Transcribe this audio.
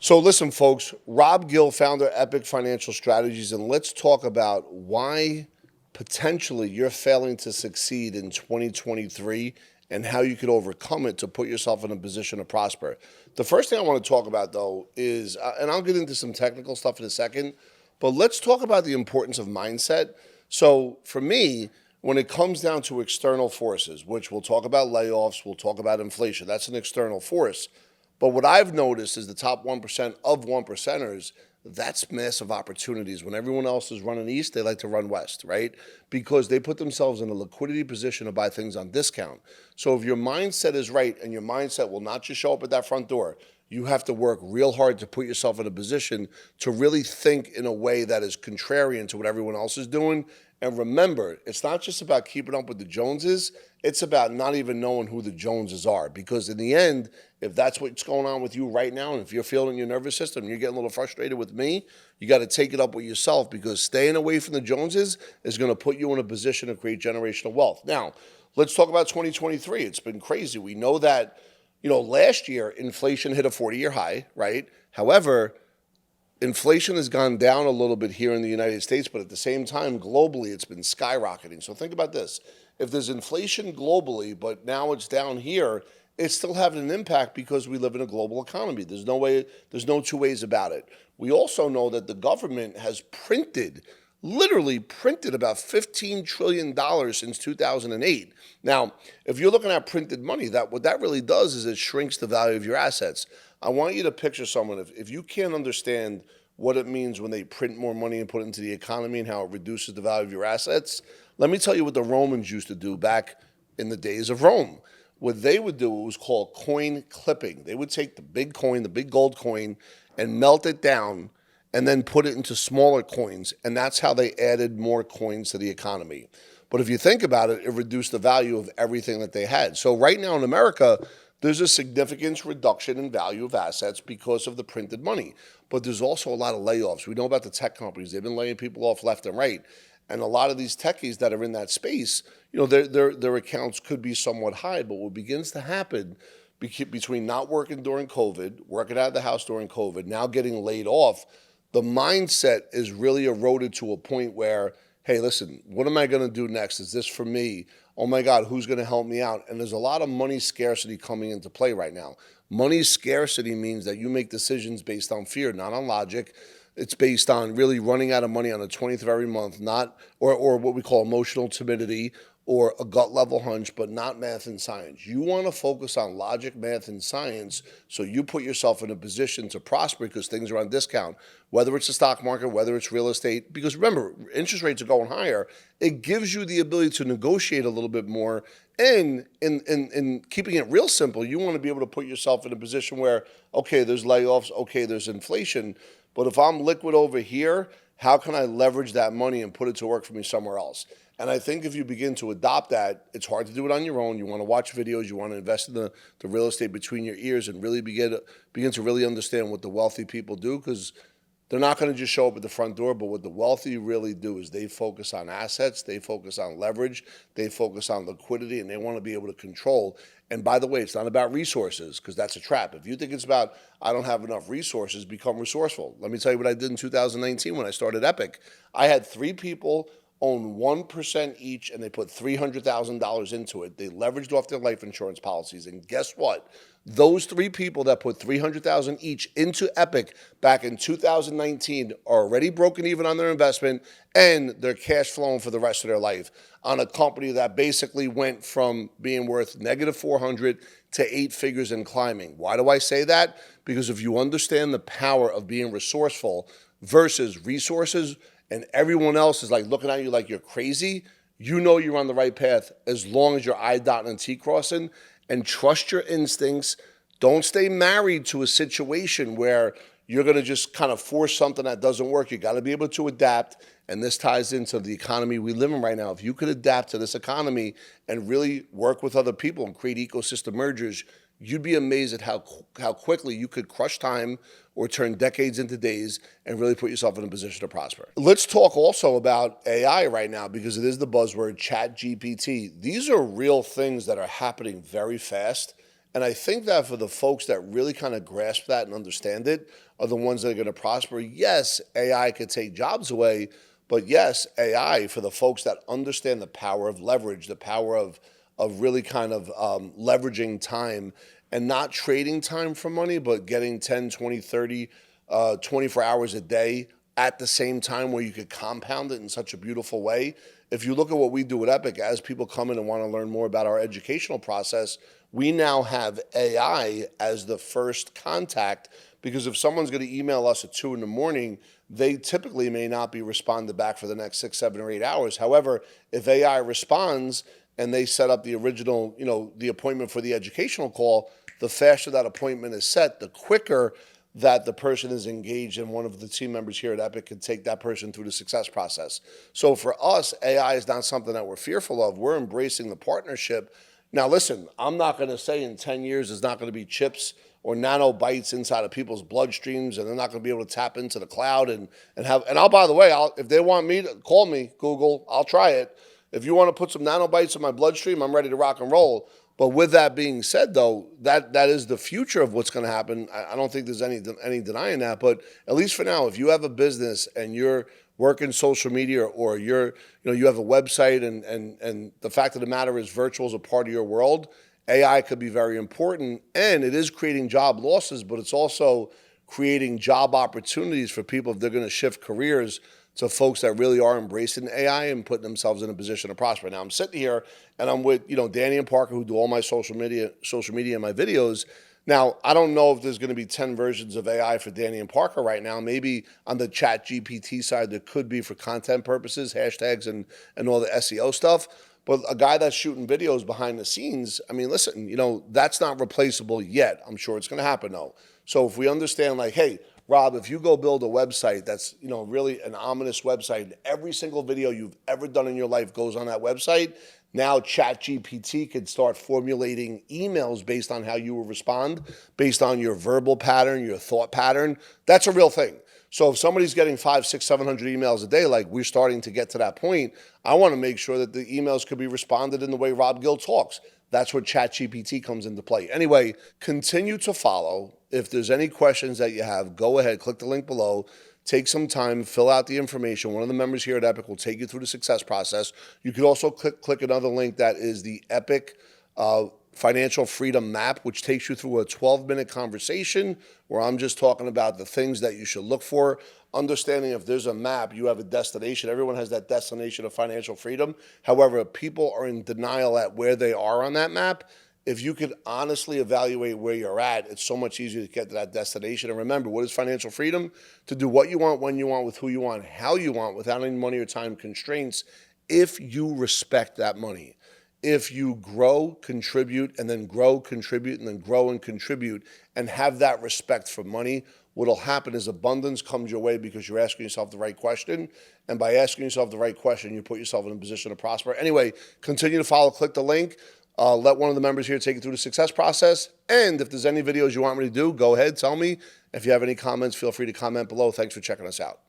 So listen, folks, Rob Gill, founder of Epic Financial Strategies, and let's talk about why potentially you're failing to succeed in 2023 and how you could overcome it to put yourself in a position to prosper. The first thing I want to talk about, though, is, and I'll get into some technical stuff in a second, but let's talk about the importance of mindset. So for me, when it comes down to external forces, which we'll talk about layoffs, we'll talk about inflation, that's an external force. But what I've noticed is the top 1% of 1%ers, that's massive opportunities. When everyone else is running east, they like to run west, right? Because they put themselves in a liquidity position to buy things on discount. So if your mindset is right, and your mindset will not just show up at that front door, you have to work real hard to put yourself in a position to really think in a way that is contrarian to what everyone else is doing. And remember, it's not just about keeping up with the Joneses, it's about not even knowing who the Joneses are. Because in the end, if that's what's going on with you right now, and if you're feeling your nervous system, and you're getting a little frustrated with me, you got to take it up with yourself, because staying away from the Joneses is going to put you in a position to create generational wealth. Now, let's talk about 2023. It's been crazy. We know that, last year, inflation hit a 40-year high, right? However, inflation has gone down a little bit here in the United States, but at the same time, globally, it's been skyrocketing. So think about this. If there's inflation globally, but now it's down here, it's still having an impact because we live in a global economy. There's no two ways about it. We also know that the government has literally printed about $15 trillion since 2008. Now, if you're looking at printed money, what that really does is it shrinks the value of your assets. I want you to picture someone, if you can't understand what it means when they print more money and put it into the economy and how it reduces the value of your assets, let me tell you what the Romans used to do back in the days of Rome. What they would do, it was called coin clipping. They would take the big coin, the big gold coin, and melt it down and then put it into smaller coins. And that's how they added more coins to the economy. But if you think about it, it reduced the value of everything that they had. So right now in America, there's a significant reduction in value of assets because of the printed money. But there's also a lot of layoffs. We know about the tech companies. They've been laying people off left and right. And a lot of these techies that are in that space, their accounts could be somewhat high. But what begins to happen between not working during COVID, working out of the house during COVID, now getting laid off, the mindset is really eroded to a point where, hey, listen, what am I going to do next? Is this for me? Oh my God, who's going to help me out? And there's a lot of money scarcity coming into play right now. Money scarcity means that you make decisions based on fear, not on logic. It's based on really running out of money on the 20th of every month, or what we call emotional timidity, or a gut level hunch, but not math and science. You want to focus on logic, math, and science so you put yourself in a position to prosper because things are on discount, whether it's the stock market, whether it's real estate. Because remember, interest rates are going higher. It gives you the ability to negotiate a little bit more. And in keeping it real simple, you want to be able to put yourself in a position where, okay, there's layoffs, okay, there's inflation, but if I'm liquid over here, how can I leverage that money and put it to work for me somewhere else? And I think if you begin to adopt that, it's hard to do it on your own. You want to watch videos. You want to invest in the real estate between your ears and really begin to really understand what the wealthy people do, because they're not going to just show up at the front door. But what the wealthy really do is they focus on assets, they focus on leverage, they focus on liquidity, and they want to be able to control. And by the way, it's not about resources, because that's a trap. If you think it's about, I don't have enough resources, become resourceful. Let me tell you what I did in 2019 when I started Epic. I had 3 people own 1% each, and they put $300,000 into it. They leveraged off their life insurance policies. And guess what? Those 3 people that put $300,000 each into Epic back in 2019 are already broken even on their investment, and they're cash flowing for the rest of their life on a company that basically went from being worth negative 400 to 8 figures and climbing. Why do I say that? Because if you understand the power of being resourceful versus resources, and everyone else is like looking at you like you're crazy, you know you're on the right path as long as you're I dotting and T crossing. And trust your instincts. Don't stay married to a situation where you're going to just kind of force something that doesn't work. You got to be able to adapt. And this ties into the economy we live in right now. If you could adapt to this economy and really work with other people and create ecosystem mergers, you'd be amazed at how quickly you could crush time or turn decades into days and really put yourself in a position to prosper. Let's talk also about AI right now, because it is the buzzword, ChatGPT. These are real things that are happening very fast. And I think that for the folks that really kind of grasp that and understand it are the ones that are going to prosper. Yes, AI could take jobs away, but yes, AI, for the folks that understand the power of leverage, the power of really kind of leveraging time and not trading time for money, but getting 10, 20, 30, 24 hours a day at the same time where you could compound it in such a beautiful way. If you look at what we do at Epic, as people come in and want to learn more about our educational process, we now have AI as the first contact, because if someone's going to email us at 2 in the morning, they typically may not be responded back for the next 6, 7, or 8 hours. However, if AI responds and they set up the original, the appointment for the educational call, the faster that appointment is set, the quicker that the person is engaged, and one of the team members here at Epic can take that person through the success process. So for us, AI is not something that we're fearful of. We're embracing the partnership. Now, listen, I'm not going to say in 10 years there's not going to be chips or nanobytes inside of people's bloodstreams, and they're not going to be able to tap into the cloud I'll, by the way, if they want me to call me, Google, I'll try it. If you want to put some nanobytes in my bloodstream, I'm ready to rock and roll. But with that being said, though, that is the future of what's going to happen. I don't think there's any denying that. But at least for now, if you have a business and you're working social media, or you have a website, and the fact of the matter is virtual is a part of your world, AI could be very important. And it is creating job losses, but it's also creating job opportunities for people if they're going to shift careers to folks that really are embracing AI and putting themselves in a position to prosper. Now, I'm sitting here and I'm with, Danny and Parker, who do all my social media and my videos. Now, I don't know if there's going to be 10 versions of AI for Danny and Parker right now. Maybe on the chat GPT side, there could be for content purposes, hashtags and all the SEO stuff. But a guy that's shooting videos behind the scenes, I mean, listen, that's not replaceable yet. I'm sure it's going to happen, though. So if we understand, like, hey, Rob, if you go build a website that's, really an ominous website, every single video you've ever done in your life goes on that website, now ChatGPT could start formulating emails based on how you will respond, based on your verbal pattern, your thought pattern. That's a real thing. So if somebody's getting 500, 600, 700 emails a day, like we're starting to get to that point, I want to make sure that the emails could be responded in the way Rob Gill talks. That's where ChatGPT comes into play. Anyway, continue to follow. If there's any questions that you have, go ahead, click the link below, take some time, fill out the information. One of the members here at Epic will take you through the success process. You could also click another link that is the Epic Financial Freedom Map, which takes you through a 12-minute conversation where I'm just talking about the things that you should look for. Understanding if there's a map, you have a destination. Everyone has that destination of financial freedom. However, people are in denial at where they are on that map. If you could honestly evaluate where you're at, it's so much easier to get to that destination. And remember, what is financial freedom? To do what you want, when you want, with who you want, how you want, without any money or time constraints, if you respect that money. If you grow, contribute, and then grow, contribute, and then grow and contribute, and have that respect for money, what'll happen is abundance comes your way because you're asking yourself the right question. And by asking yourself the right question, you put yourself in a position to prosper. Anyway, continue to follow, click the link. Let one of the members here take you through the success process. And if there's any videos you want me to do, go ahead, tell me. If you have any comments, feel free to comment below. Thanks for checking us out.